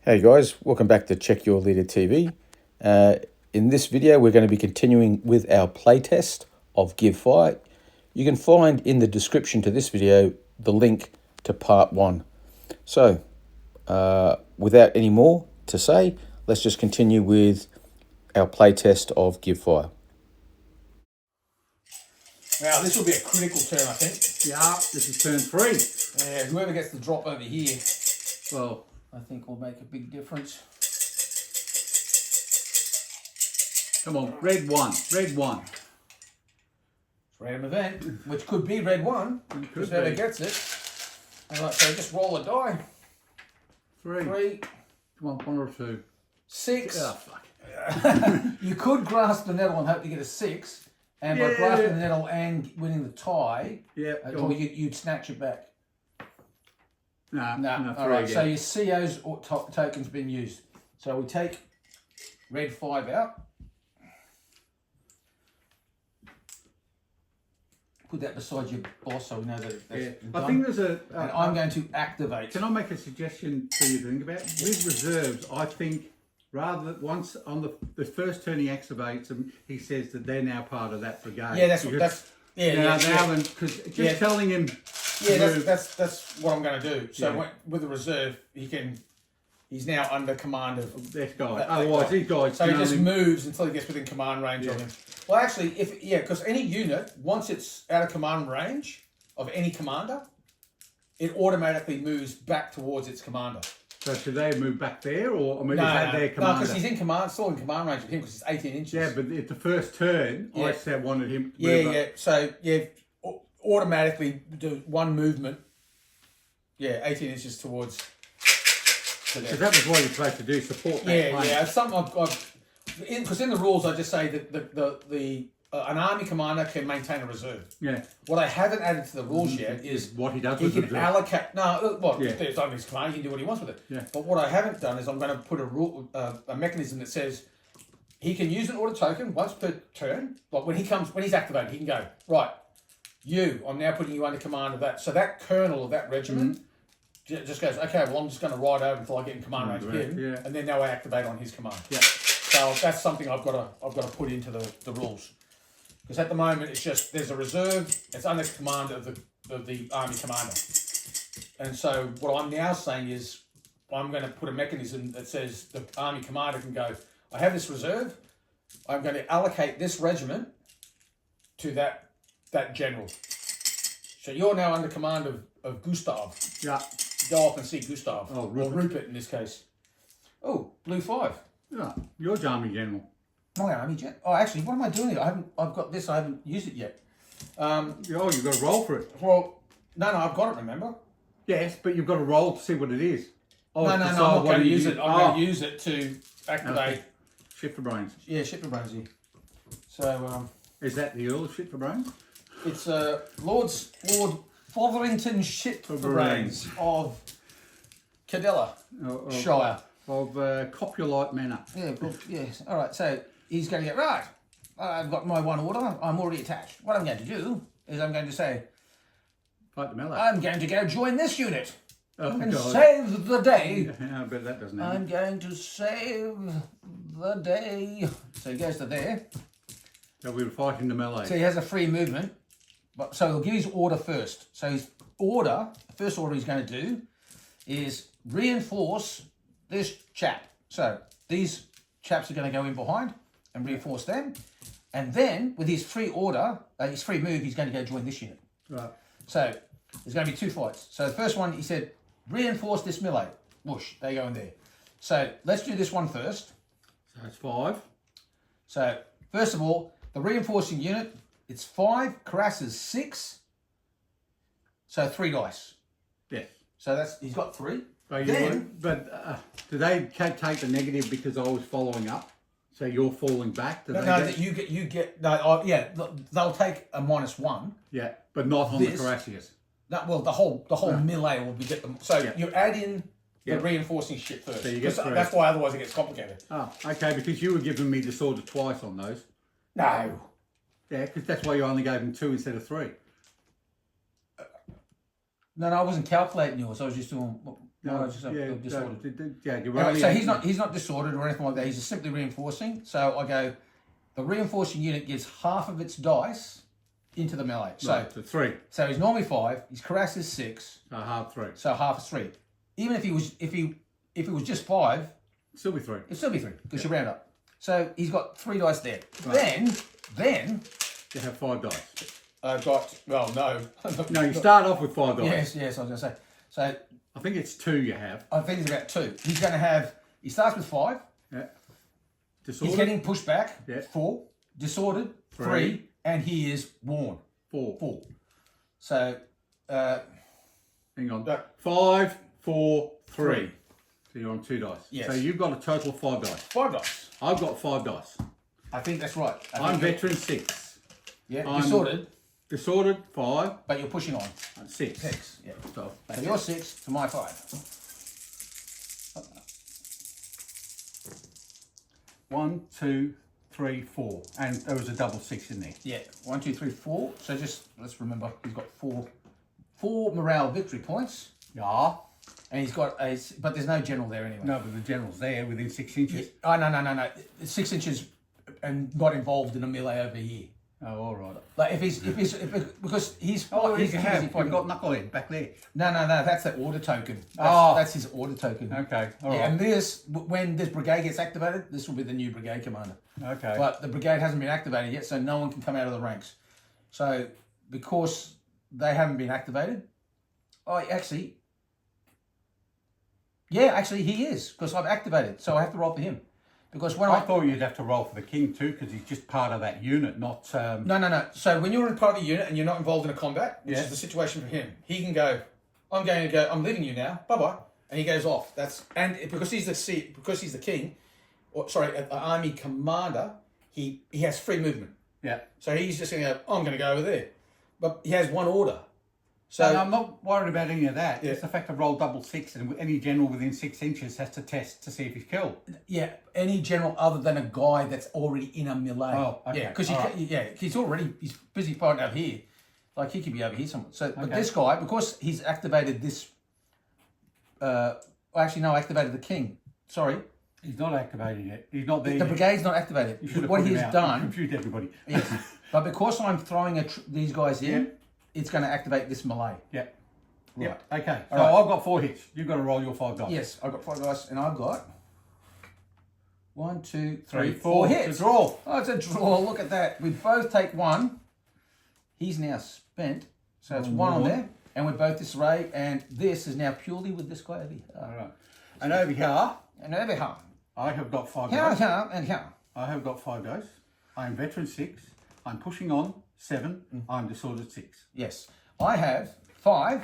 Hey guys, welcome back to Check Your Leader TV. In this video, we're going to be continuing with our playtest of Give Fire. You can find in the description to this video the link to part 1. So, without any more to say, let's just continue with our playtest of Give Fire. Now, this will be a critical turn, I think. Yeah, this is turn 3. Yeah, whoever gets the drop over here, Well, I think will make a big difference. come on, red 1, red 1. It's a random event, which could be red 1, because whoever gets it. And like so, just roll a die. 3. Come on, 1 or 2. 6. Oh, fuck. You could grasp the nettle and hope to get a 6. And by grasping the nettle and winning the tie, you'd snatch it back. No, all right, so your CO's token's been used. So we take red 5 out. Put that beside your boss so we know that that's done. I think there's a... and I'm going to activate. Can I make a suggestion for you to think about? With reserves, I think rather once on the first turn he activates them, he says that they're now part of that brigade. Yeah, because just telling him... Yeah, that's what I'm going to do. So with the reserve, he's now under command of this guy. Otherwise, these guys. So he just moves until he gets within command range of him. Well, actually, because any unit, once it's out of command range of any commander, it automatically moves back towards its commander. So should they move back there, or is that their commander? No, because he's still in command range of him because it's 18 inches. Yeah, but at the first turn, I said wanted him. So automatically do one movement. 18 inches towards. Because that was what you're supposed to do, support that plan. It's something because in the rules I just say that an army commander can maintain a reserve. Yeah. What I haven't added to the rules yet is what he does with reserve. allocate. It's on his command. He can do what he wants with it. Yeah. But what I haven't done is I'm going to put a mechanism that says he can use an order token once per turn. Like when he's activated, he can go right. I'm now putting you under command of that. So that colonel of that regiment just goes, okay, well, I'm just going to ride over until I get in command range of him, and then now I activate on his command. Yeah. So that's something I've got to put into the rules. Because at the moment, it's just, there's a reserve, it's under command of the army commander. And so what I'm now saying is, I'm going to put a mechanism that says the army commander can go, I have this reserve, I'm going to allocate this regiment to that general. So you're now under command of Gustav. Yeah. Go off and see Gustav. Oh, Rupert. Or Rupert in this case. Oh, blue 5. Yeah, you're army general. My army general. Oh, actually, what am I doing here? I've got this. I haven't used it yet. You've got to roll for it. Well, no, I've got it. Remember? Yes, but you've got to roll to see what it is. No, I'm not going to use it. I'm going to use it to activate. Shit for brains. Yeah, shit for brains here. So. Is that the Earl of Shit for Brains? It's Lord Fotherington Shit for Brains of Cadella Shire. Of Copulite Manor. Yeah, good. Yes. All right, so he's going to get, right, I've got my one order. I'm already attached. What I'm going to do is I'm going to say, fight the melee. I'm going to go join this unit and save the day. I bet that doesn't happen. I'm going to save the day. So he goes to there. So we're fighting the melee. So he has a free movement. So he'll give his order first. So his order, the first order he's going to do is reinforce this chap. So these chaps are going to go in behind and reinforce them. And then with his free order, his free move, he's going to go join this unit. Right. So there's going to be 2 fights. So the first one, he said, reinforce this melee. Whoosh, they go in there. So let's do this one first. So it's 5. So first of all, the reinforcing unit, it's 5, Karas is 6. So 3 dice. Yes. So he's got 3. But do they take the negative because I was following up? So you're falling back? They'll take a -1. Yeah, but not on the Carassius. No, well, the whole melee will be get them. So you add in the reinforcing shit first. So that's why otherwise it gets complicated. Oh, okay, because you were giving me disorder twice on those. No. Yeah, because that's why you only gave him 2 instead of 3. No, I wasn't calculating yours. I was just doing No, just disordered. You're Anyway, right. so he's not disordered or anything like that. He's just simply reinforcing. So I go, the reinforcing unit gives half of its dice into the melee. So 3. So he's normally 5. His carass is 6. So half 3. So half is 3. Even if he was just 5, Still be 3. it'd still be 3 because you round up. So he's got 3 dice there. Right. Then You have 5 dice. I've got no. No, you start off with 5 dice. Yes, I was going to say. So I think it's 2 you have. I think it's about 2. He's going to have. He starts with 5. Yeah. Disordered. He's getting pushed back. Yeah. 4. Disordered. 3. And he is worn. 4. So. Hang on. 5, 4, 3. So you're on 2 dice. Yes. So you've got a total of 5 dice. 5 dice. I've got 5 dice. I think that's right. I'm veteran 6. Yeah. I'm Disordered. Disordered 5. But you're pushing on. 6. 6. Yeah. So So you're 6 to my 5. 1, 2, 3, 4. And there was a double 6 in there. Yeah. 1, 2, 3, 4. So just let's remember he's got 4 morale victory points. Yeah. And he's got a, but there's no general there anyway. No, but the general's there within 6 inches. Oh, no. 6 inches and not involved in a melee over here. Oh, all right. Like if because he's You've fighting. got Knucklehead back there. No, that's that order token. Oh. That's his order token. Okay, all right. Yeah, and this, when this brigade gets activated, this will be the new brigade commander. Okay. But the brigade hasn't been activated yet, so no one can come out of the ranks. So because they haven't been activated, actually he is, because I've activated, so I have to roll for him. Because when I thought you'd have to roll for the king too, because he's just part of that unit, not... No. So when you're in part of the unit and you're not involved in a combat, which Yeah. is the situation for him, he can go, I'm leaving you now, bye-bye. And he goes off. Because he's the king, an army commander, he has free movement. Yeah. So he's just going to go, I'm going to go over there. But he has one order. So And I'm not worried about any of that. Yeah. It's the fact I've rolled double 6 and any general within 6 inches has to test to see if he's killed. yeah, any general other than a guy that's already in a melee. Oh, okay. Yeah, because All he's busy fighting over here. Like he could be over here somewhere. So, but Okay. this guy, because he's activated this, activated the king. Sorry, He's not activated yet. He's not there the yet. brigade's not activated. You should have What put him he's out. done, You confused everybody. yes, but because I'm throwing these guys in, Yeah. it's going to activate this melee. Yeah. Right. Yeah. Okay. So All right. I've got 4 hits. You've got to roll your 5 dice. Yes, I've got 5 dice, and I've got 1, 2, 3, 3, 4 4 hits. It's a draw. Oh, it's a draw. Look at that. We both take 1. He's now spent, so it's 1 on there, and we're both disarray. And this is now purely with this guy over here. All right. And over here, And over here, I have got 5 here, dice. here, and here. I have got 5 dice. I'm veteran 6. I'm pushing on 7. Mm. I'm disordered 6. Yes, I have 5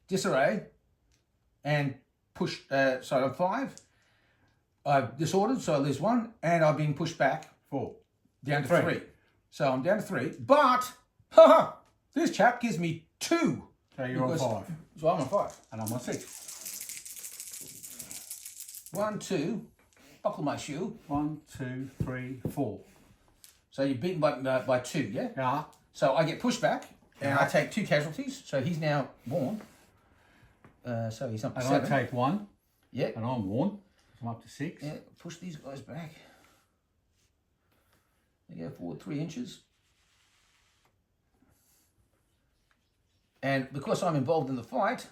disarray and push. So I'm 5. I've disordered, so I lose 1, and I've been pushed back 4. down to 3. 3. So I'm down to 3. But this chap gives me 2. So you're on 5. So I'm on 5. And I'm on 6. 1, 2. Buckle my shoe. 1, 2, 3, 4. So you're beaten by 2, yeah? Yeah. So I get pushed back, and I take 2 casualties. So he's now worn. So he's up to And 7. I take 1. Yeah. And I'm worn. I'm up to 6. Yeah, push these guys back. They go forward 3 inches. And because I'm involved in the fight,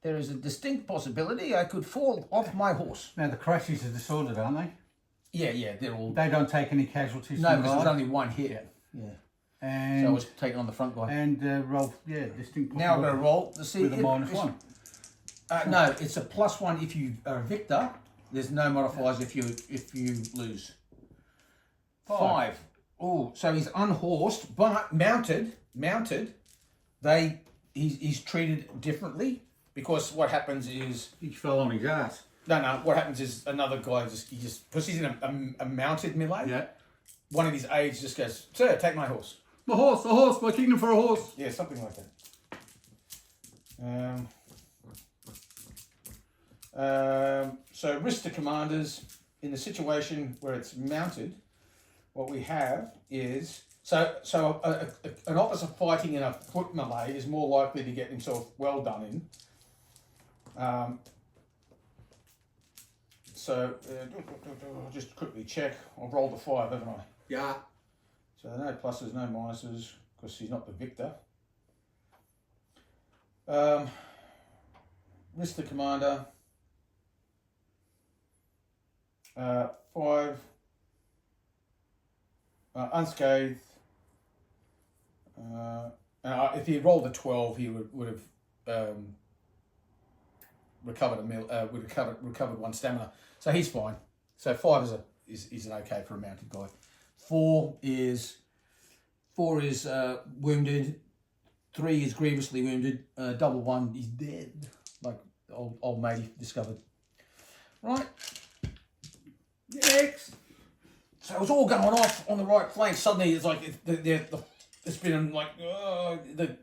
there is a distinct possibility I could fall off my horse. Now the crashes are disordered, aren't they? Yeah, they're all... They don't take any casualties. No, from because there's the only 1 hit. Yeah. And So I was taking on the front guy. and roll, distinct. Now I'm going to roll to see with a -1. No, it's a +1 if you are a victor. There's no modifiers if you lose. 5. Oh, so he's unhorsed, but mounted. He's treated differently because what happens is He fell on his ass. no. What happens is another guy because he's in a mounted melee. Yeah. One of his aides just goes, "Sir, take my horse." A horse, my kingdom for a horse. Yeah, something like that. So risk to commanders in the situation where it's mounted. What we have is an officer fighting in a foot melee is more likely to get himself well done in So I'll just quickly check. I've rolled a 5, haven't I? Yeah. So no pluses, no minuses, because he's not the victor. Mr. Commander. 5. Unscathed. If he rolled a 12, he would have recovered recovered 1 stamina. So he's fine. So 5 is an okay for a mounted guy. 4 is wounded. 3 is grievously wounded. Double 1 is dead, like old matey discovered. Right. Next. So it was all going off on the right flank. Suddenly, it's like it's been like the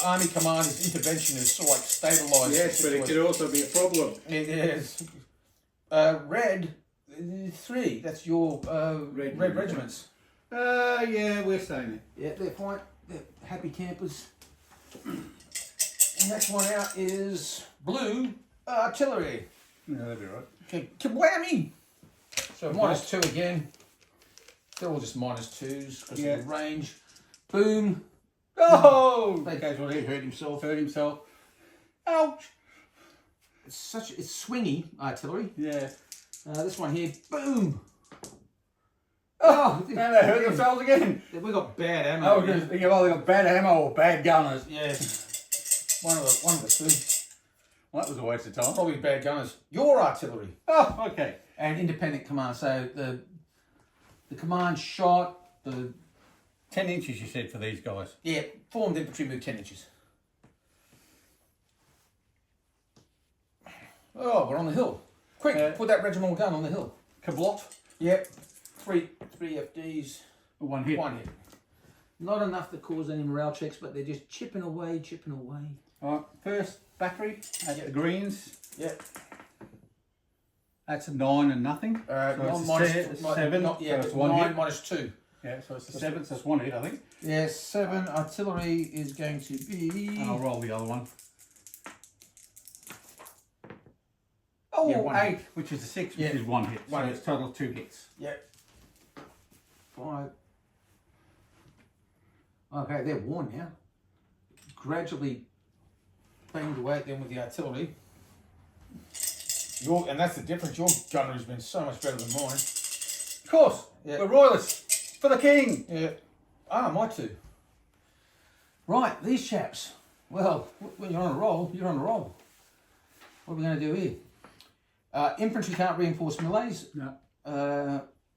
army commander's intervention is sort of like stabilised. Yes, but it could also be a problem. It is. Red 3. That's your red regiments. Yeah, we're saying it. Yeah, they're fine. They're happy campers. The next one out is blue artillery. Yeah, that'd be right. Okay, kabwhammy! So -2 again. They're all just -2s because of the range. Boom. Oh! That guy's what he hurt himself. Hurt himself. Ouch! It's swingy artillery. Yeah. This one here, boom. Oh, and they hurt themselves again. We got bad ammo. Oh, because you've either got bad ammo or bad gunners. Yeah. One of the two. Well, that was a waste of time. Probably bad gunners. Your artillery. Oh, okay. And independent command. So the command shot, the 10 inches you said for these guys. yeah, formed infantry move 10 inches. Oh, we're on the hill. Quick, put that regimental gun on the hill. Kablot. Yep. Three FDs. 1 hit. 1 hit. Not enough to cause any morale checks, but they're just chipping away. All right, first battery at the greens. Yep. That's a 9 and nothing. So it's 7. Not, yeah, so it's but 1 9 hit. -2. Yeah, so it's a 7, so it's 1 hit, I think. Yeah, 7 artillery is going to be. And I'll roll the other one. Oh, Yeah, 1 8. hit, which is a 6, Yeah. which is 1 hit. One So hit. it's total 2 hits. Yep. 5. Okay, they're worn now. Gradually banged away at them with the artillery. And that's the difference. Your gunner has been so much better than mine. Of course, Yeah. we're royalists for the king. Yeah. My 2. Right, these chaps. Well, when you're on a roll, you're on a roll. What are we going to do here? Infantry can't reinforce melees. No.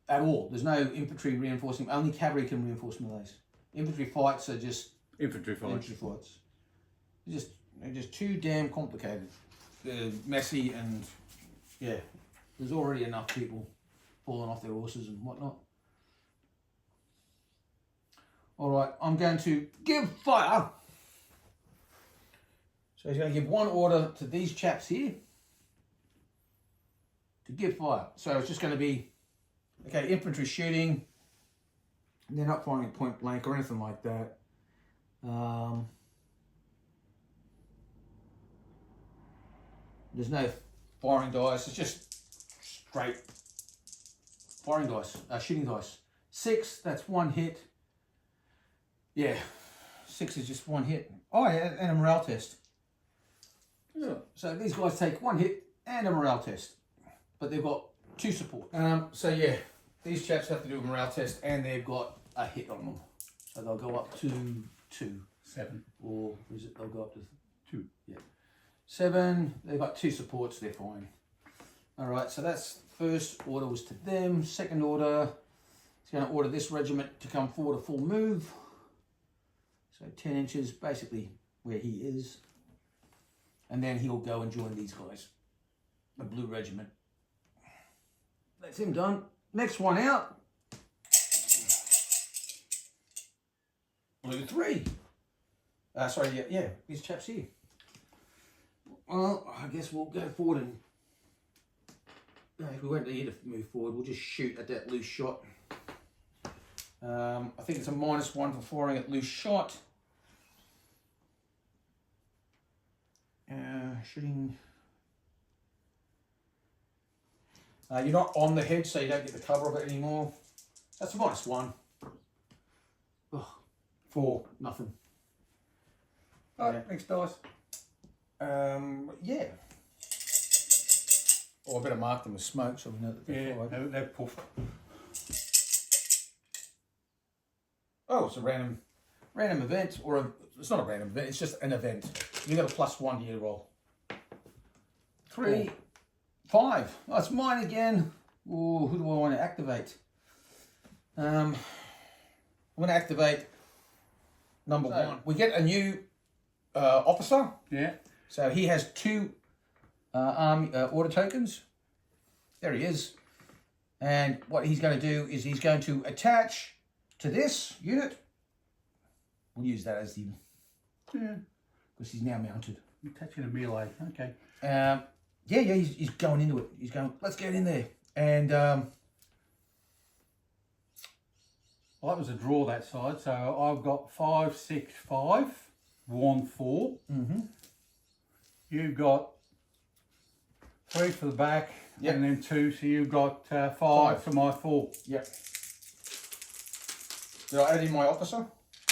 At all. There's no infantry reinforcing. Only cavalry can reinforce melees. Infantry fights are just Infantry fights. infantry fights. They're just too damn complicated. They're messy and yeah. There's already enough people falling off their horses and whatnot. All right, I'm going to give fire. So he's going to give 1 order to these chaps here to give fire. So it's just going to be, okay, infantry shooting. They're not firing at point blank or anything like that. There's no firing dice. It's just straight firing dice, shooting dice. 6, that's 1 hit. Yeah, 6 is just 1 hit. Oh yeah, and a morale test. Yeah. So these guys take 1 hit and a morale test, but they've got 2 support. So yeah, these chaps have to do a morale test and they've got a hit on them. So they'll go up to 2. 7. Or is it they'll go up to 2. Yeah. 7, they've got 2 supports, they're fine. Alright, so that's first order was to them. Second order, he's going to order this regiment to come forward a full move. So 10 inches, basically where he is. And then he'll go and join these guys. The blue regiment. That's him done. Next one out. Blue 3. Sorry, yeah, these chaps here. Well, I guess we'll go forward and if we won't need to move forward, we'll just shoot at that loose shot. I think it's a -1 for firing at loose shot. Shooting You're not on the head, so you don't get the cover of it anymore. That's a -1. Ugh. 4, nothing. Alright, next dice. Yeah. Oh, I better mark them with smoke so we know that they're fired. They're puffed. Oh, it's a random event, or it's not a random event, it's just an event. You got a +1 to your roll. 3, 5. Oh, it's mine again. Ooh, who do I want to activate? I'm going to activate number 1. We get a new officer. Yeah. So he has 2 army order tokens. There he is. And what he's going to do is he's going to attach to this unit. We'll use that as the... Yeah. Because he's now mounted. Attaching a melee. Okay. Yeah, he's going into it. He's going, let's get in there. And... well, that was a draw that side. So I've got 5, 6, 5. Warn 4. Mm-hmm. You've got 3 for the back, Yep. and then 2. So you've got 5 for my 4. Yep. Did I add in my officer?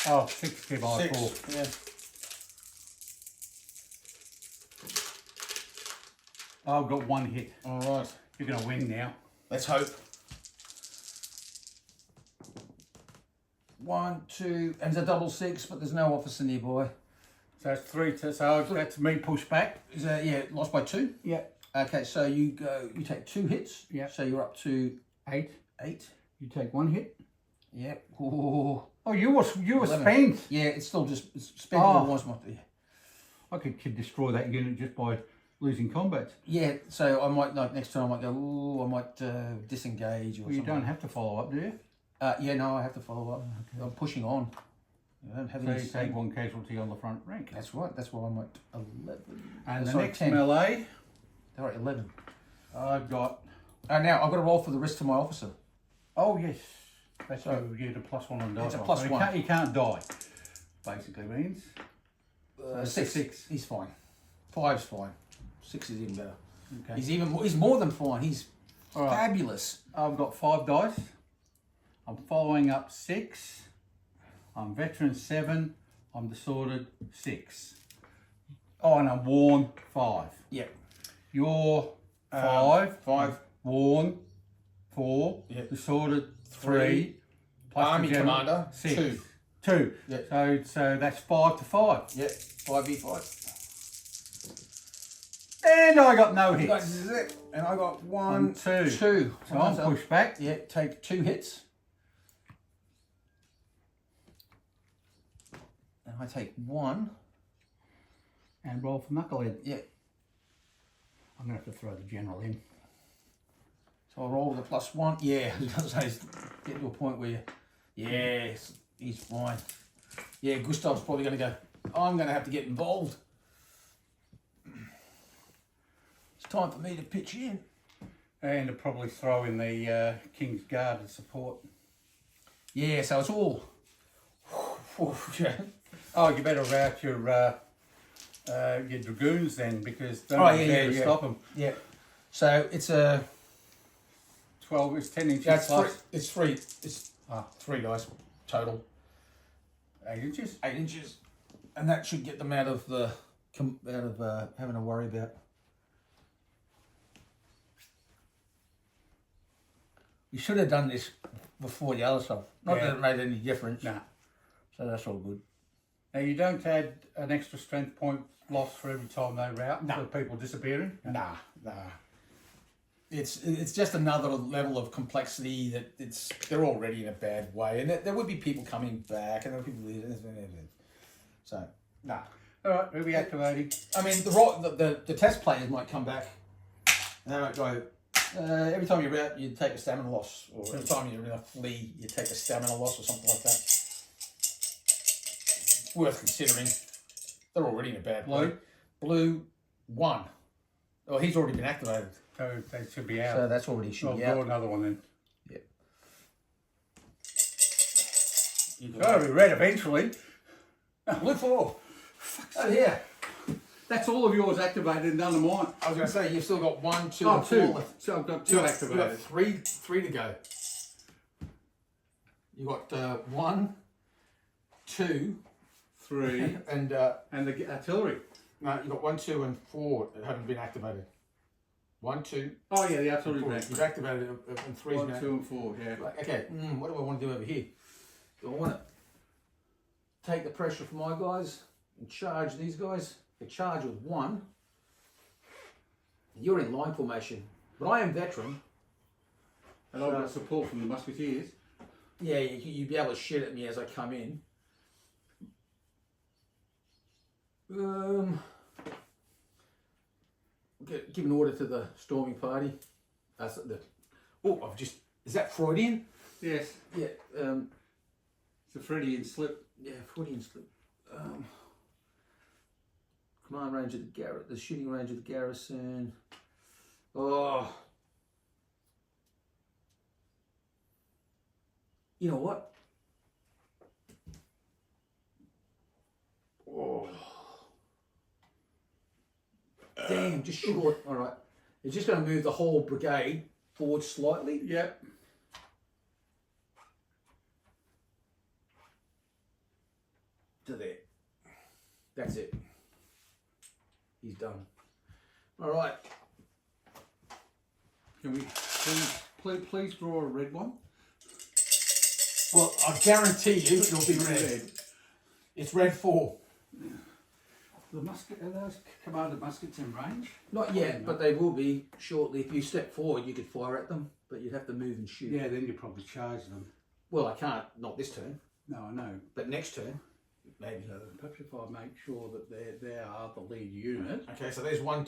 Oh, 6 to my 6. 4. Yeah. I've got 1 hit. All right. You're going to win now. Let's hope. 1, 2, and it's a double 6, but there's no officer nearby. So it's 3 to, so that's me pushed back. Is that, yeah, lost by 2? Yeah. Okay, so you take 2 hits. Yeah. So you're up to 8. 8. You take 1 hit. Yep. Ooh. Oh, you were 11. spent. Yeah, it's still just spent. Oh. Yeah. I could destroy that unit just by losing combat. Yeah, so I might, like, next time I might go, ooh, I might disengage or Well, you something. don't have to follow up, do you? Yeah, no, I have to follow up. Okay. I'm pushing on. I don't have So any you take 1 casualty on the front rank. That's right, that's why I'm at 11. And the sorry, next 10. melee, All right, 11. I've got... Now, I've got to roll for the risk to my officer. Oh, yes. That's So, why we get a +1 on die. it's a roll. +1. So you can't die, basically means. 6. 6. He's fine. 5's fine. 6 is even better. Okay. He's more than fine. He's All right. fabulous. I've got 5 dice. I'm following up 6. I'm veteran 7. I'm disordered 6. Oh, and I'm worn 5. Yeah. You're 5. 5. Worn 4. Yep. Disordered 3. 3. Plus Army the general, commander 6. 2. 2. Yep. So that's 5 to 5. Yep. 5v5. And I got no hits. That's it. And I got 1, 2. 2. So I'm pushed back. Yeah, take 2 hits. And I take 1. And roll for knucklehead. Yeah. I'm going to have to throw the general in. So I roll with a +1. Yeah, I was going to say, it's getting to a point where, yes, he's fine. Yeah, Gustav's probably going to go, I'm going to have to get involved. It's time for me to pitch in. And to probably throw in the King's Guard as support. Yeah, so it's all... yeah. Oh, you better route your dragoons then, because don't to stop them. Yeah. So it's a... 12, it's 10 inches That's plus. 3. It's 3. It's 3 dice total. 8 inches? 8 inches. And that should get them out of having to worry about. We should have done this before the other stuff. Not that it made any difference. Nah. So that's all good. Now you don't add an extra strength point loss for every time they route No. for people disappearing? Nah. It's just another level of complexity that they're already in a bad way, and there would be people coming back, and there would be people so nah. All right, we'll be activating. I mean, the test players might come back, and they might go. Every time you're out, you take a stamina loss, or every time you're in a flee, you take a stamina loss, or something like that. It's worth considering. They're already in a bad way. Blue 1. Oh, he's already been activated. So they should be out. So that's already should I'll be draw out. another one then. Yep. Oh, we read eventually. Blue 4. Oh, yeah. That's all of yours activated and none of mine. I was going to say, you've still got 1, 2, Oh, and 4 two. left. So I've got 2 You've activated. got three to go. You got 1, 2, 3, and and the artillery. no, you got 1, 2, and 4 that haven't been activated. 1, 2. Oh yeah, the artillery. 4. You've activated it, and 3's 1, been 2, and 4. Yeah. Right, okay, what do I want to do over here? Do I want to take the pressure from my guys and charge these guys? They charge with 1. You're in line formation, but I am veteran. And I've got support from the musketeers. Yeah, you'd be able to shoot at me as I come in. Give an order to the storming party. Is that Freudian? Yes. Yeah. It's a Freudian slip. Yeah, Freudian slip. Command range of the shooting range of the garrison. Oh. You know what? Oh. Damn, just short. All right. It's just going to move the whole brigade forward slightly. Yep. To there. That's it. He's done. All right. Can we please draw a red one? Well, I guarantee you it'll be red. It's red 4. The musket, are those commanded muskets in range? Not yet, but they will be shortly. If you step forward, you could fire at them, but you'd have to move and shoot. Yeah, then you probably charge them. Well, I can't. Not this turn, No, I know. but next turn, maybe. Perhaps if I make sure that they are the lead unit. Okay, so there's one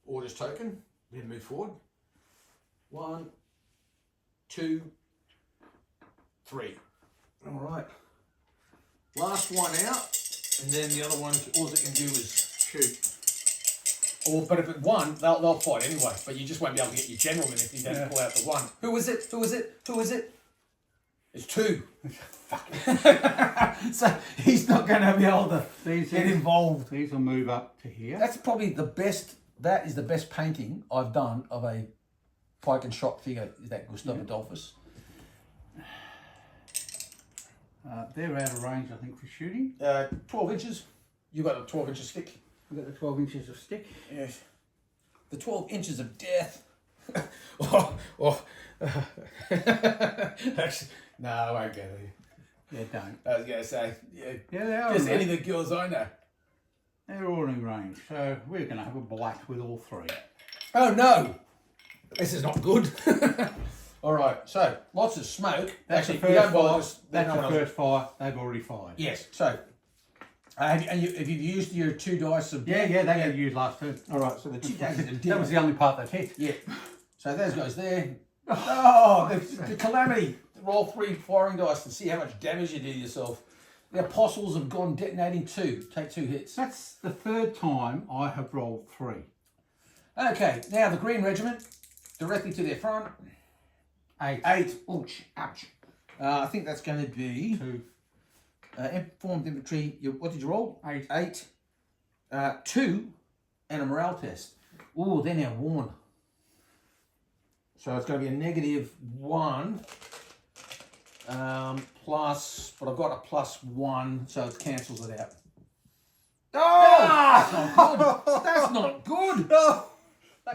orders token. Then move forward. 1, 2, 3. All right. Last one out, and then the other one, all it can do is shoot. Or, but if it won, they'll fight anyway. But you just won't be able to get your general in if you don't pull out the 1. Who is it? Who is it? Who is it? It's 2. So he's not going to be able to get involved. These will move up to here. That's probably the best. That is the best painting I've done of a pike and shot figure. Is that Gustav Adolphus? They're out of range, I think, for shooting. 12 inches. You got a 12 inch stick. I've got the 12 inches of stick. Yes. The 12 inches of death. Actually, no, I won't go there. Yeah, don't. I was going to say, Yeah, they are. just any of the girls I know. They're all in range, so we're going to have a black with all 3. Oh no, this is not good. All right, so lots of smoke. That's Actually, the we first don't bother fire. this- That's no the one else- first fire. They've already fired. Yes. So, have you've used your 2 dice of Yeah, they got used last turn. All right, so the 2 dice of That was the only part that hit. Yeah. So those guys there. Oh, the calamity. Roll 3 firing dice and see how much damage you do yourself. The apostles have gone detonating 2. Take 2 hits. That's the 3rd time I have rolled 3. Okay, now the Green Regiment, directly to their front. 8. 8. Ouch. Ouch. I think that's going to be 2. informed infantry. What did you roll? 8. 8. 2 and a morale test. Oh, they're now worn. So it's going to be a -1 plus, but I've got a +1, so it cancels it out. Oh, that's not good. That's not good.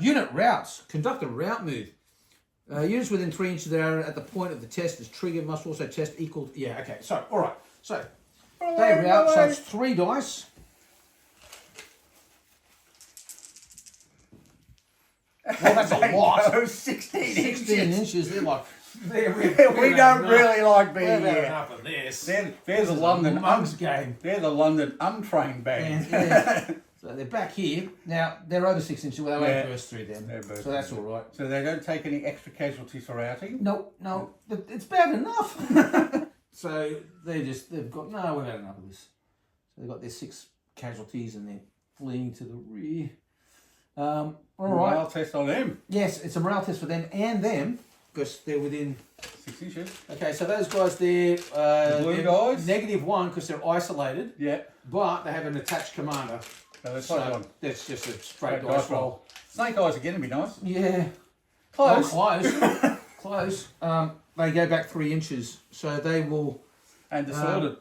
Unit routes. Conduct a route move. Units within 3 inches of the arrow at the point of the test is triggered must also test equal. Yeah, okay. So, all right. So, they route. So it's 3 dice. Well, that's a lot. 16 16 inches. They're like. We don't really like being We've had here. enough of this. There's a London Mugs game. They're the London untrained band. Yeah. So they're back here. Now, they're over 6 inches. Well, they won't burst through them. burst So that's through. all right. So they don't take any extra casualties for routing. No, it's bad enough. So they've got, no, we've had enough of this. So they've got their 6 casualties and they're fleeing to the rear. All right. Morale test on them. Yes, it's a morale test for them and them because they're within. 6 inches. Okay, so those guys there, The blue they're guys? -1 because they're isolated, Yeah. but they have an attached commander. So that's one. That's just a straight Straight dice dice roll. roll. Snake eyes again would be nice. Yeah. Close. Close. Close. They go back 3 inches, so they will. And disordered.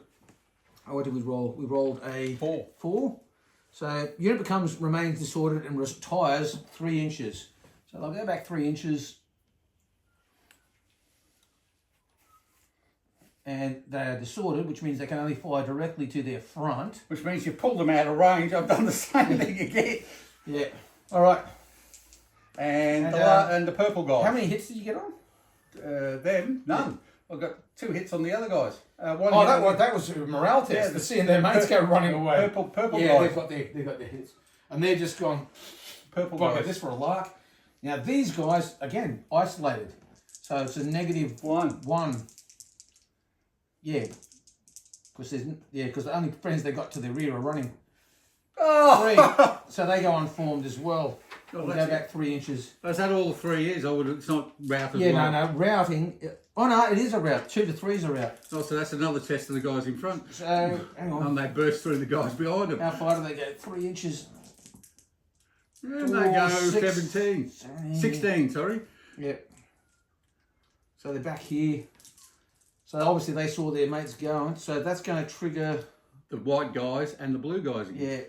What did we roll? We rolled a 4. 4. So unit remains disordered and retires 3 inches. So they'll go back 3 inches. And they are disordered, which means they can only fire directly to their front. Which means you pulled them out of range. I've done the same thing again. Yeah. All right. And the purple guy. How many hits did you get on? Them? None. I've got 2 hits on the other guys. That was a morale test. To seeing their mates go running away. Purple yeah, guys. they've got their hits. And they're just gone, Purple fuck it, guys. this for a lark. Now these guys, again, isolated. So it's a -1. Yeah. Because the only friends they got to their rear are running. Oh! 3. So they go unformed as well. Oh, We'll go back 3 inches. Is that all the 3 years? It's not route as Yeah, well. no, routing. Oh no, it is a route. 2 to 3 is a route. Oh, so that's another test of the guys in front. So hang on. And they burst through the guys behind them. How far do they go? 3 inches. And they go 6, 17. 16, sorry. Yep. So they're back here. So obviously they saw their mates going. So that's going to trigger The white guys and the blue guys again. yeah.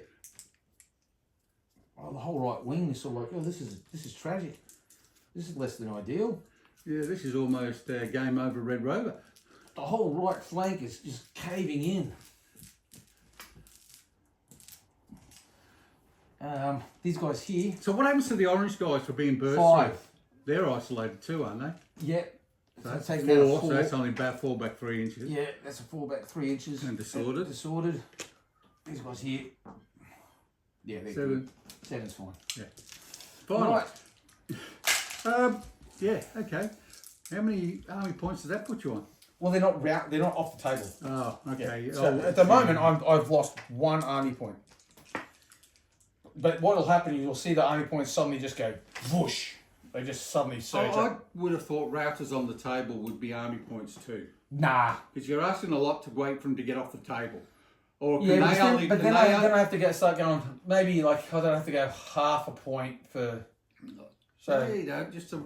Oh, the whole right wing is sort of like, oh, this is tragic. This is less than ideal. Yeah, this is almost game over Red Rover. The whole right flank is just caving in. These guys here. So what happens to the orange guys for being burst 5. through? They're isolated too, aren't they? Yeah. So that's taking 4, out a 4. so that's only about 4 back 3 inches. Yeah, that's a 4 back 3 inches. And disordered. Disordered. These guys here. Yeah, they're 7. good. 7's fine. Yeah. Fine. Right. Yeah, okay. How many points does that put you on? Well, they're not off the table. Oh, okay. Yeah. So at the moment, I've lost 1 army point. But what will happen is you'll see the army points suddenly just go whoosh. They just suddenly surge I up. would have thought routers on the table would be army points too. Nah. Because you're asking a lot to wait for them to get off the table. Or can Yeah, they but then I have to start going, maybe like, I don't have to go half a point for... So, yeah, you don't. Just the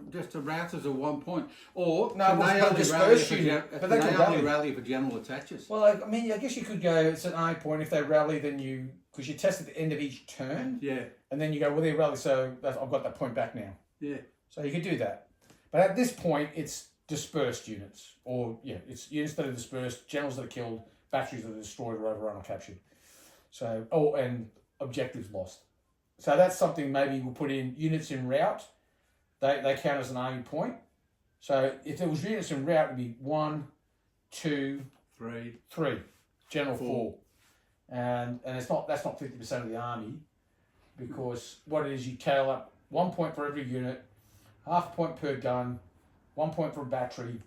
routers are 1 point. Or No, can well, they they'll only disperse rally you, if but they can only rally. rally if a general attaches? well, I mean, I guess you could go, it's an army point. If they rally, then you... Because you test at the end of each turn. Yeah, And then you go, well, they rally, so I've got that point back now. yeah. So you could do that. But at this point, it's dispersed units. Or, yeah, it's units that are dispersed, generals that are killed, batteries that are destroyed or overrun or captured. So, and objectives lost. So that's something maybe we'll put in units in route. They count as an army point. So if there was units in route, it would be 1, 2, 3. General 4. And that's not 50% of the army, because what it is, you tail up 1 point for every unit, half a point per gun, 1 point for a battery,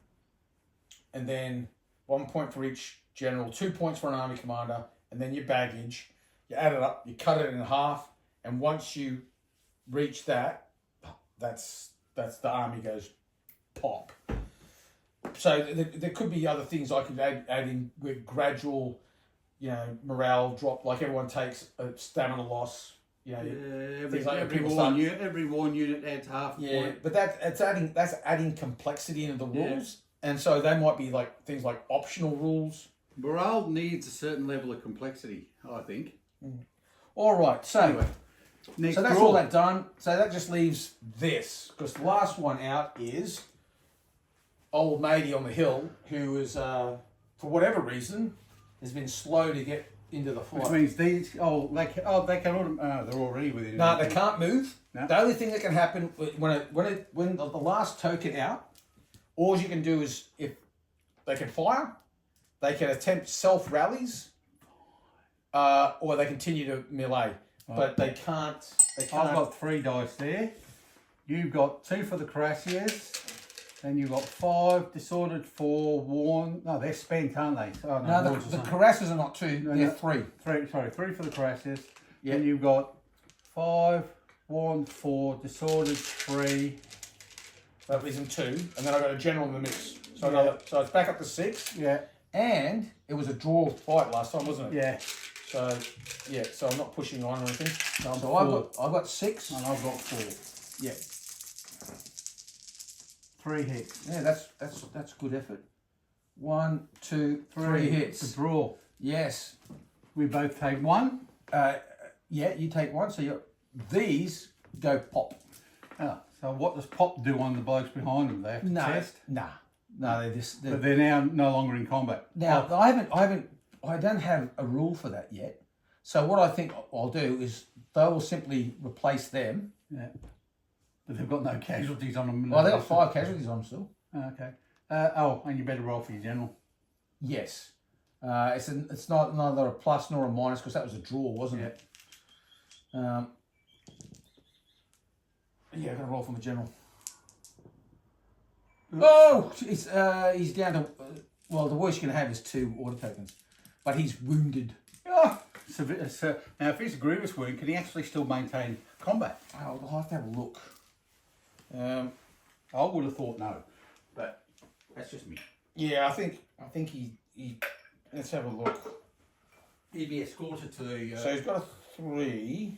and then 1 point for each general, 2 points for an army commander, and then your baggage. You add it up, you cut it in half, and once you reach that, that's the army goes pop. So there could be other things I could add in with gradual, morale drop, like everyone takes a stamina loss. Every one unit adds half a point. But that's adding complexity into the rules, and so they might be like things like optional rules. Morale needs a certain level of complexity, I think. All right, so Anyway, so that's all that done. So that just leaves this, because the last one out is old matey on the hill, who is for whatever reason has been slow to get into the fight. Which means these they're already within. No, they can't move. No. The only thing that can happen when the last token out, all you can do is, if they can fire, they can attempt self rallies, or they continue to melee. Right. But they can't. I've got 3 dice there. You've got 2 for the cuirassiers. Then you've got 5 disordered, 4 worn. No, they're spent, aren't they? Oh, no, the cuirassiers are not 2. They're 3. 3 for the cuirassiers. Yeah. Then you've got 5 worn, 4 disordered, 3. That leaves them 2, and then I got a general in the mix. So so it's back up to 6. Yeah. And it was a draw fight last time, wasn't it? Yeah. So yeah, so I'm not pushing on or anything. No, So I've got 6. And I've got 4. Yeah. 3 hits. Yeah, that's good effort. 1, 2, 3 hits. It's a draw. Yes. We both take 1. Yeah, you take 1. So these go pop. So what does pop do on the blokes behind them? They have to test? No, they're just. But they're now no longer in combat. Now I don't have a rule for that yet. So what I think I'll do is they will simply replace them. Yeah. But they've got no casualties on them. Well, they've got 5 casualties on them still. Okay. And you better roll for your general. Yes. It's not neither a plus nor a minus because that was a draw, wasn't it? Yeah, I'm gonna roll for my general. Oops. Oh, he's down to. Well, the worst you can have is 2 order tokens, but he's wounded. Oh, so now, if he's a grievous wound, can he actually still maintain combat? Oh, I'll have to have a look. I would have thought no, but that's just me. Yeah, I think he. Let's have a look. He'd be escorted to the. So he's got a 3.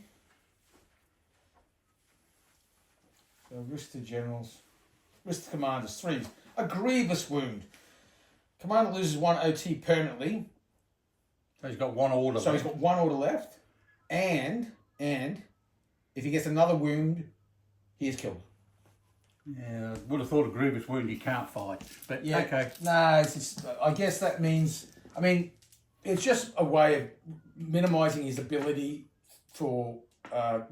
So risk to generals, risk to commanders 3. A grievous wound. Commander loses 1 OT permanently. So he's got 1 order. So he's got 1 order left, and if he gets another wound, he is killed. Yeah, I would have thought a grievous wound you can't fight, but Yeah. okay. No, it's just, I guess that means. I mean, it's just a way of minimising his ability for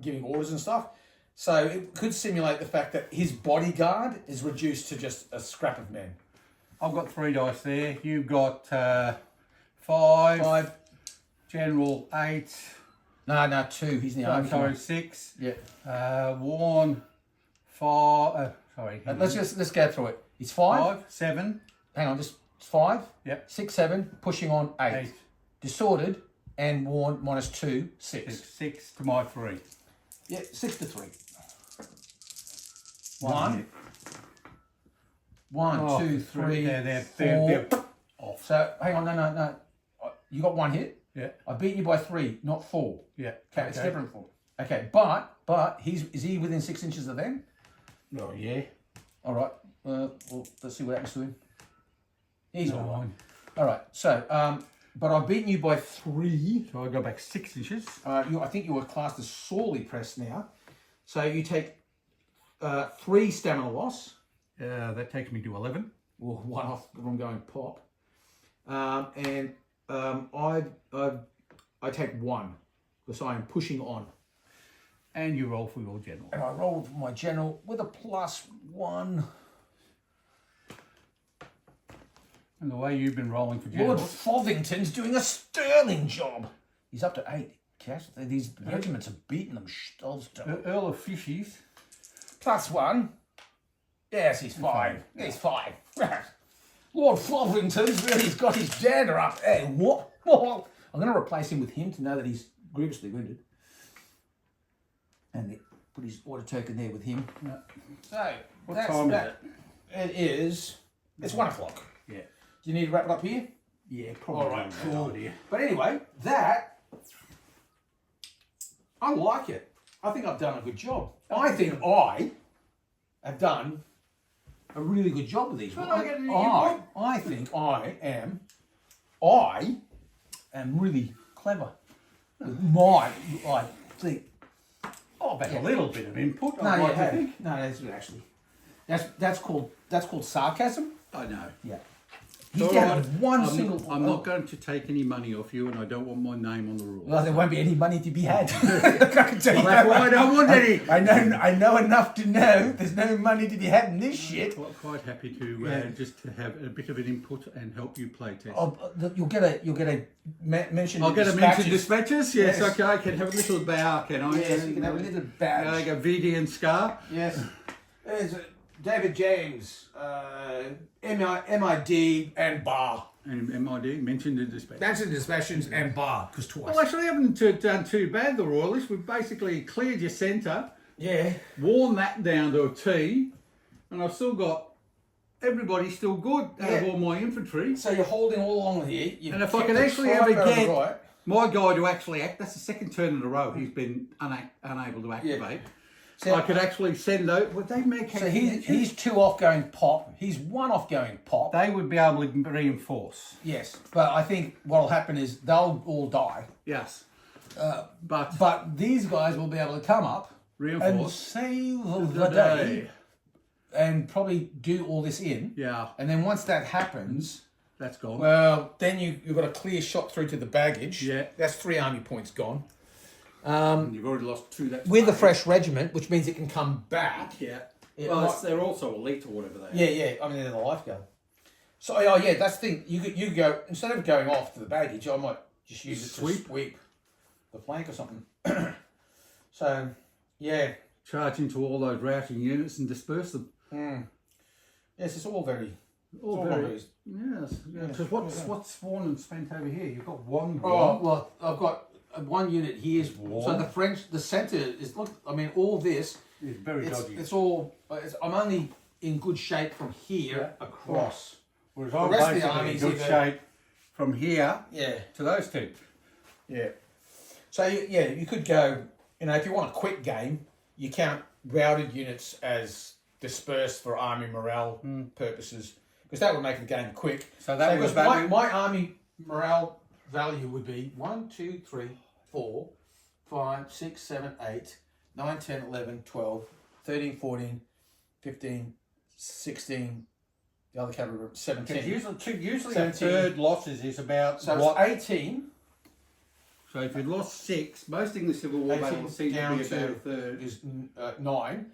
giving orders and stuff. So it could simulate the fact that his bodyguard is reduced to just a scrap of men. I've got 3 dice there. You've got 5. General 8. No, 2. He's in the army. Sorry, 6. Yeah. 1, 5. Sorry. Let's go through it. It's 5. 7. Hang on, just 5. Yep. 6, 7. Pushing on 8. 8. Disordered and worn -2, 6. 6 to my 3. Yeah, 6 to 3. 1. 1, 2, 3, They're 4. off. So hang on, no. You got 1 hit. Yeah. I beat you by 3, not 4. Yeah. Okay, it's different 4. Okay, but is he within 6 inches of them? Oh, yeah. All right. Well, let's see what happens to him. He's all right. Nine. All right. So, but I've beaten you by 3. So I go back 6 inches. I think you were classed as sorely pressed now. So you take 3 stamina loss. That takes me to 11. Well, 1 off from going pop. I take 1 because I am pushing on. And you roll for your general. And I rolled for my general with a +1. And the way you've been rolling for Lord generals. Fothington's doing a sterling job. He's up to 8. Cash. These regiments have beaten them. Earl of Fishies. +1. Yes, he's 5. He's 5. Lord Fothington's really got his dander up. Hey, what? I'm going to replace him with him to know that he's grievously wounded. And put his order token there with him. Yeah. So, What that's time that. It's 1 o'clock. Yeah. Do you need to wrap it up here? Yeah, probably. All right, not a bad cool. idea. But anyway, I like it. I think I've done a good job. I think I have done a really good job with these. Well, I get it. I think I am really clever. I think. Oh, but a little bit of input. No, I'd you like to have. think. No, that's good actually. That's called sarcasm. I know. Yeah. It's He's all down right. to one I'm single. Not, I'm not going to take any money off you, and I don't want my name on the rules. Well, there won't be any money to be had. I can tell you That's that. why I don't want any. I know enough to know there's no money to be had in this shit. I'm quite happy to just to have a bit of an input and help you play test. You'll get a mention. I'll get a mention dispatches. Yes, Yes. okay. I can have a little bow, can I? Yes, you can have a little badge. Like a VD and scar. Yes. There's David James, MID and bar. And MID mentioned in dispatch. That's in dispatches and bar, because twice. Well, actually, I haven't done too bad, the Royalists. We've basically cleared your centre, Yeah. worn that down to a T, and I've still got everybody still good out of Yeah. all my infantry. So you're holding all along here. And if I can actually ever get My guy to actually act, that's the second turn in a row he's been unable to activate. So I could actually send out, would they make... So he's 2 off going pop, he's 1 off going pop. They would be able to reinforce. Yes, but I think what'll happen is they'll all die. Yes. But these guys will be able to come up and Reinforce. save the day and probably do all this in. Yeah. And then once that happens... That's gone. Well, then you've got a clear shot through to the baggage. Yeah. That's 3 army points gone. You've already lost 2. That's With a fresh regiment, which means it can come back. Yeah. They're also elite or whatever they are. Yeah. I mean, they're the lifeguard. So, oh, yeah, that's the thing. You go, instead of going off to the baggage, I might just use it to sweep the flank or something. So, yeah. Charge into all those routing units and disperse them. Yes, it's all very... Yes. Because what's sworn and spent over here? You've got 1 Oh, well, I've got 1 unit here's so the centre is, look, I mean, all this is very dodgy. It's all, I'm only in good shape from here across. Whereas the rest of the army's in good shape from here to those 2. Yeah. So, you could go, if you want a quick game, you count routed units as dispersed for army morale purposes. Because that would make the game quick. So that was my army morale value would be 1, 2, 3, 4, 5, 6, 7, 8, 9, 10, 11, 12, 13, 14, 15, 16, the other category 17. Usually a third losses is about so it's 18. So if you've lost 6, most English Civil War battles seem to be about a third. Is 9.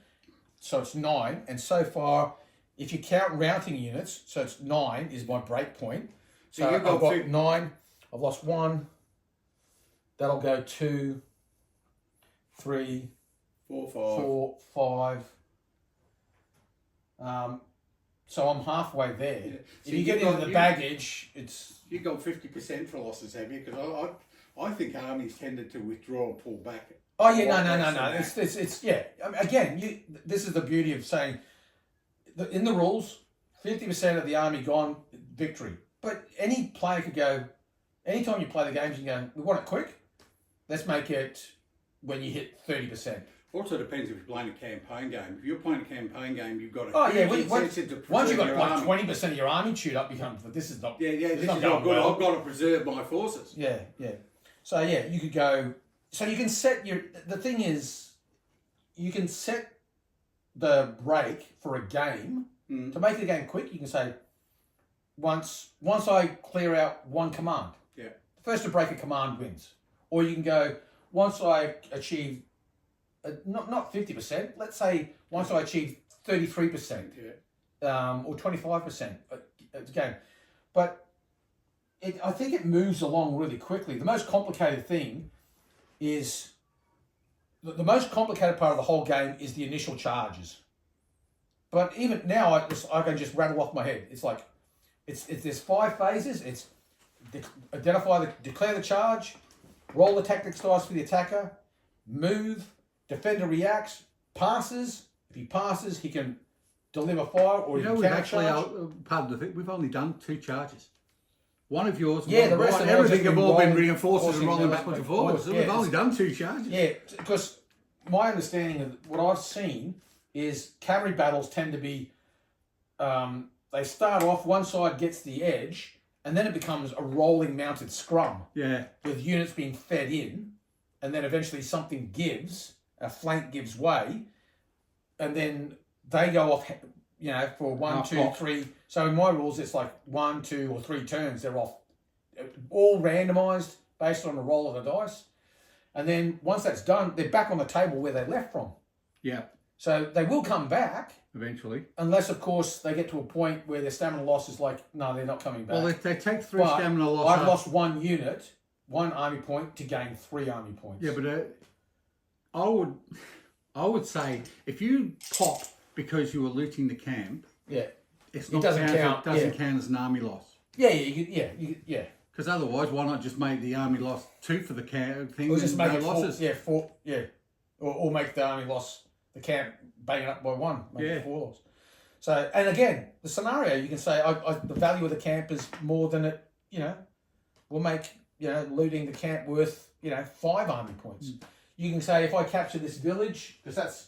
So it's 9, and so far, if you count routing units, so it's 9 is my break point. So I've got 9. I've lost 1. That'll go 2, 3, 4, 5. So I'm halfway there. Yeah. So if you get into the baggage, it's... You've got 50% for losses, have you? Because I think armies tended to withdraw or pull back. Oh, yeah, no. It's yeah. I mean, again, this is the beauty of saying, in the rules, 50% of the army gone, victory. But any player could go, anytime you play the games, you go, we want it quick. Let's make it when you hit 30%. Also depends if you're playing a campaign game. If you're playing a campaign game, you've got a once you've got like 20% of your army chewed up, this is not... this is not good. Well. I've got to preserve my forces. Yeah. So, you could go... So you can set your... The thing is, you can set the break for a game. To make the game quick, you can say, once I clear out 1 command, the first to break a command wins. Or you can go, once I achieve... not 50%, let's say once I achieve 33% or 25% game. But I think it moves along really quickly. The most complicated thing is, the most complicated part of the whole game is the initial charges. But even now, I can just rattle off my head. It's like, there's 5 phases. It's declare the charge, roll the tactics dice for the attacker, move, defender reacts, passes. If he passes, he can deliver fire or he can counter-charge. Pardon the thing, we've only done 2 charges. One of yours, the rest of everything have all been reinforcers and rolling backwards and forwards. So we've only done 2 charges. Yeah, because my understanding of what I've seen is cavalry battles tend to be, they start off, one side gets the edge, and then it becomes a rolling mounted scrum. Yeah. With units being fed in, and then eventually something gives, a flank gives way, and then they go off, for 1, 2, 3. So in my rules, it's like 1, 2, or 3 turns. They're off, all randomised based on the roll of the dice. And then once that's done, they're back on the table where they left from. Yeah. So they will come back. Eventually. Unless, of course, they get to a point where their stamina loss is like, no, they're not coming back. Well, they take 3 stamina loss. I've lost 1 unit, 1 army point to gain 3 army points. Yeah, but I would say if you pop because you were looting the camp, it doesn't count as an army loss. Yeah. Because otherwise, why not just make the army loss 2 for the camp thing? Or just make it losses. 4. Or make the army loss, the camp bang it up by 1. Make it 4 loss. So, and again, the scenario, you can say the value of the camp is more than it, will make looting the camp worth 5 army points. You can say if I capture this village, because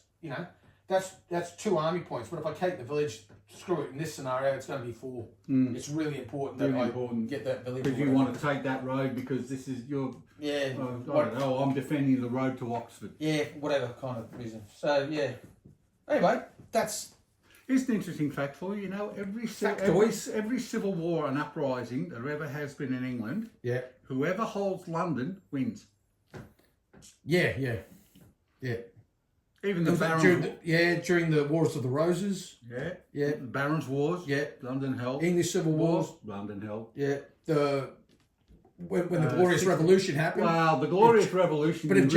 that's 2 army points. But if I take the village, screw it. In this scenario, it's going to be 4. It's really important that I get that village. Because you want to take that road because this is your. Yeah. I don't know. I'm defending the road to Oxford. Yeah, whatever kind of reason. So yeah. Anyway, that's. Here's an interesting fact for you. Every civil war and uprising that ever has been in England, whoever holds London wins. Yeah. Even the Barons. During the Wars of the Roses. The Barons' Wars. London held. English Civil Wars. London held. Yeah. When the Glorious Revolution happened. Well, the Glorious Revolution. But if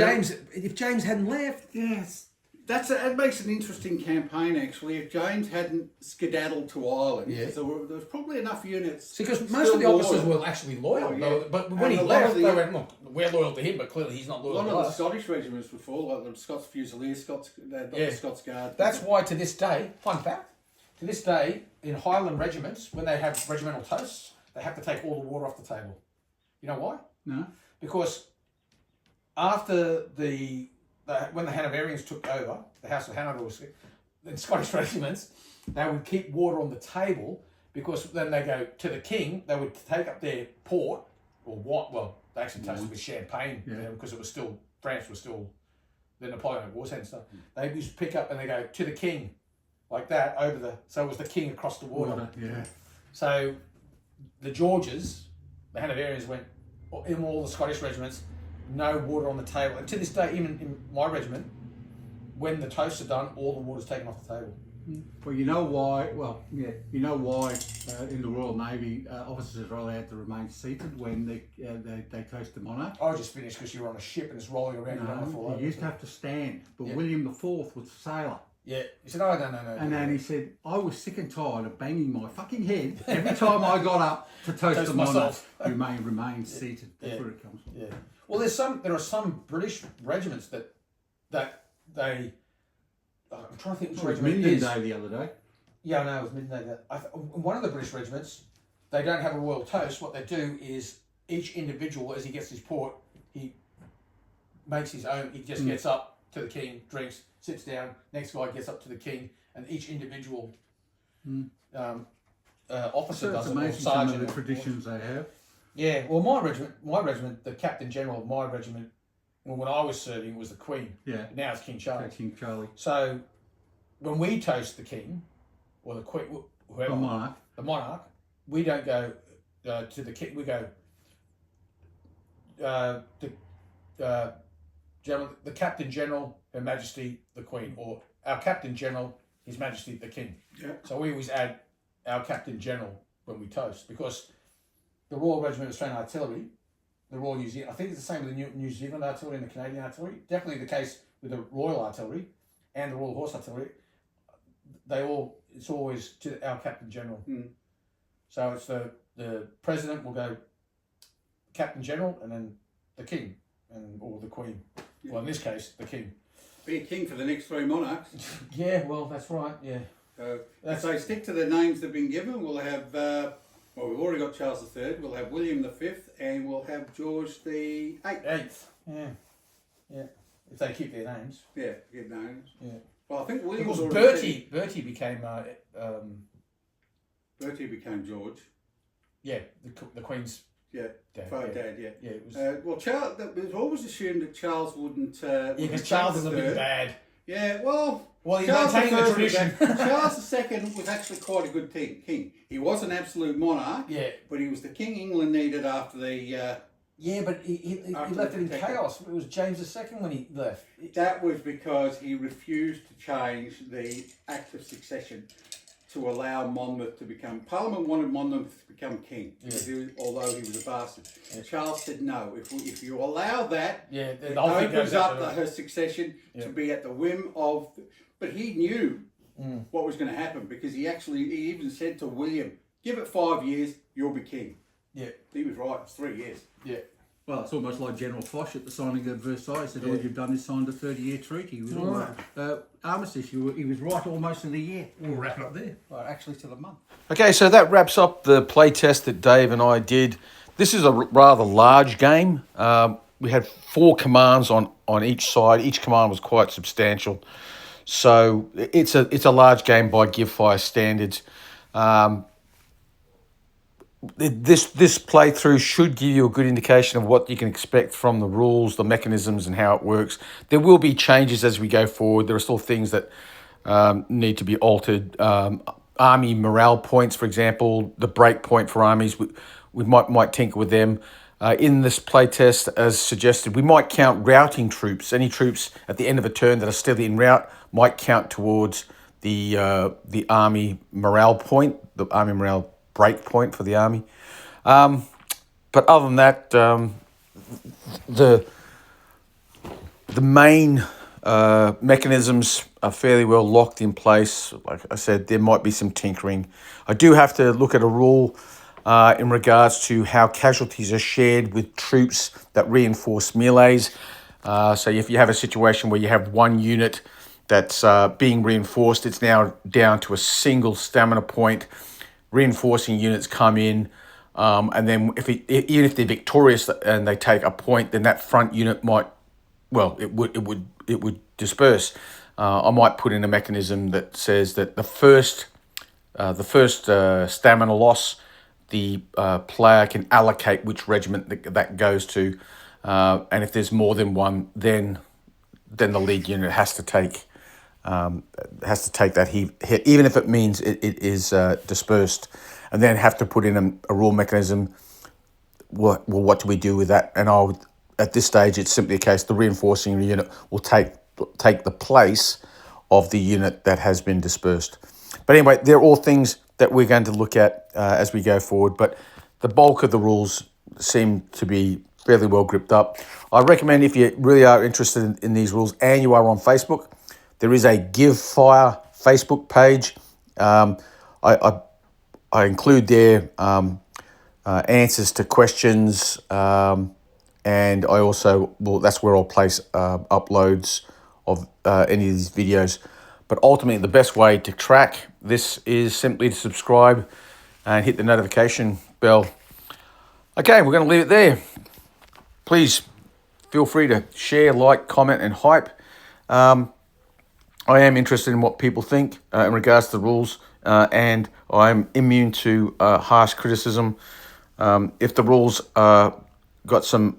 James hadn't left. Yes. That makes an interesting campaign, actually. If James hadn't skedaddled to Ireland, there was probably enough units. Because most of the officers were actually loyal. But when he left, they went, look, we're loyal to him, but clearly he's not loyal to us. A lot of the Scottish regiments were full, like the Scots Fusiliers, the Scots Guard. That's why to this day, fun fact, to this day, in Highland regiments, when they have regimental toasts, they have to take all the water off the table. You know why? No. Because after when the Hanoverians took over, the House of Hanover in Scottish regiments, they would keep water on the table because then they go to the king, they would take up their port, or what, well, they actually toasted with champagne, because it was still, France was still, the Napoleonic Wars and stuff. They used to pick up and they go to the king, like that, so it was the king across the water. So the Georges, the Hanoverians went, in all the Scottish regiments, no water on the table. And to this day, even in my regiment, when the toasts are done, all the water's taken off the table. Well, you know why? In the Royal Navy, officers are allowed to remain seated when they toast the monarch. I just finished because you were on a ship and it's rolling around. No, you used to have to stand. But William IV was a sailor. Yeah, he said, "Oh, no." And then he said, "I was sick and tired of banging my fucking head every time I got up to toast the monarch." Remain seated. That's where it comes from. Yeah. Well, there are some British regiments that they. I'm trying to think which regiment it is. Day the other day. Yeah, no, it was midday. One of the British regiments, they don't have a royal toast. What they do is each individual, as he gets his port, he makes his own. He just gets up to the king, drinks, sits down. Next guy gets up to the king, and each individual officer does it. It's amazing some of the traditions they have. Yeah, well, my regiment, the Captain General of my regiment, when I was serving, was the Queen. Yeah. Now it's King Charles. Okay, King Charlie. So, when we toast the King, or the Queen, whoever, the monarch, we don't go to the King. We go the Captain General, Her Majesty the Queen, or our Captain General, His Majesty the King. Yeah. So we always add our Captain General when we toast, because the Royal Regiment of Australian Artillery, the Royal New Zealand, I think it's the same with the New Zealand Artillery and the Canadian Artillery. Definitely the case with the Royal Artillery and the Royal Horse Artillery. It's always to our Captain General. So it's the President will go Captain General and then the King or the Queen. Yeah. Well, in this case, the King. Be a king for the next 3 monarchs. Yeah, well, that's right. Yeah. If they stick to the names they've been given, we'll have. We've already got Charles III. We'll have William V, and we'll have George the Eighth. Yeah. If they keep their names. Yeah, get names. Yeah. Well, I think William was Bertie became. Bertie became George. Yeah, the Queen's. Yeah, dad. Yeah. Yeah, it was. Well, Charles. It was always assumed that Charles wouldn't. Because Charles is a bit bad. Yeah, well, he's maintaining the tradition. Charles II was actually quite a good king. He was an absolute monarch. Yeah, but he was the king England needed after the. Yeah, but he left it in chaos. It was James II when he left. That was because he refused to change the Act of Succession to allow Monmouth to become. Parliament wanted Monmouth to become king, although he was a bastard. Yeah. Charles said no. If you allow that, it opens up her succession to be at the whim of. But he knew what was going to happen, because he even said to William, "Give it 5 years, you'll be king." Yeah, he was right. It's 3 years. Yeah, Well, it's almost like General Foch at the signing of Versailles. He said, all you've done is signed a 30-year treaty. He was armistice. He was right almost in the year. We'll wrap it up there. Well, actually to the month. Okay, so that wraps up the play test that Dave and I did. This is a rather large game. We had 4 commands on each side. Each command was quite substantial. So it's a large game by GiveFire standards. This playthrough should give you a good indication of what you can expect from the rules, the mechanisms, and how it works. There will be changes as we go forward. There are still things that need to be altered. Army morale points, for example, the break point for armies, we might tinker with them. In this playtest, as suggested, we might count routing troops. Any troops at the end of a turn that are still in route might count towards the army morale point, the army morale break point for the army. But other than that, the main mechanisms are fairly well locked in place. Like I said, there might be some tinkering. I do have to look at a rule in regards to how casualties are shared with troops that reinforce melees. So if you have a situation where you have one unit that's being reinforced, it's now down to a single stamina point. Reinforcing units come in, and then even if they're victorious and they take a point, then that front unit might, well, it would disperse. I might put in a mechanism that says that the first stamina loss, the player can allocate which regiment that goes to, and if there's more than one, then the lead unit has to take that hit, even if it means it is dispersed, and then have to put in a rule mechanism. What do we do with that? And at this stage, it's simply a case the reinforcing unit will take the place of the unit that has been dispersed. But anyway, they're all things that we're going to look at as we go forward. But the bulk of the rules seem to be fairly well gripped up. I recommend, if you really are interested in these rules and you are on Facebook, there is a GiveFire Facebook page. I include there answers to questions, and I also that's where I'll place uploads of any of these videos. But ultimately, the best way to track this is simply to subscribe and hit the notification bell. Okay, we're going to leave it there. Please feel free to share, like, comment, and hype. I am interested in what people think in regards to the rules, and I'm immune to harsh criticism. If the rules got some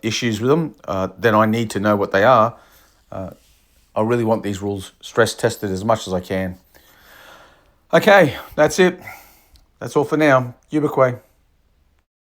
issues with them, then I need to know what they are. I really want these rules stress tested as much as I can. Okay, that's it. That's all for now. Ubiquay.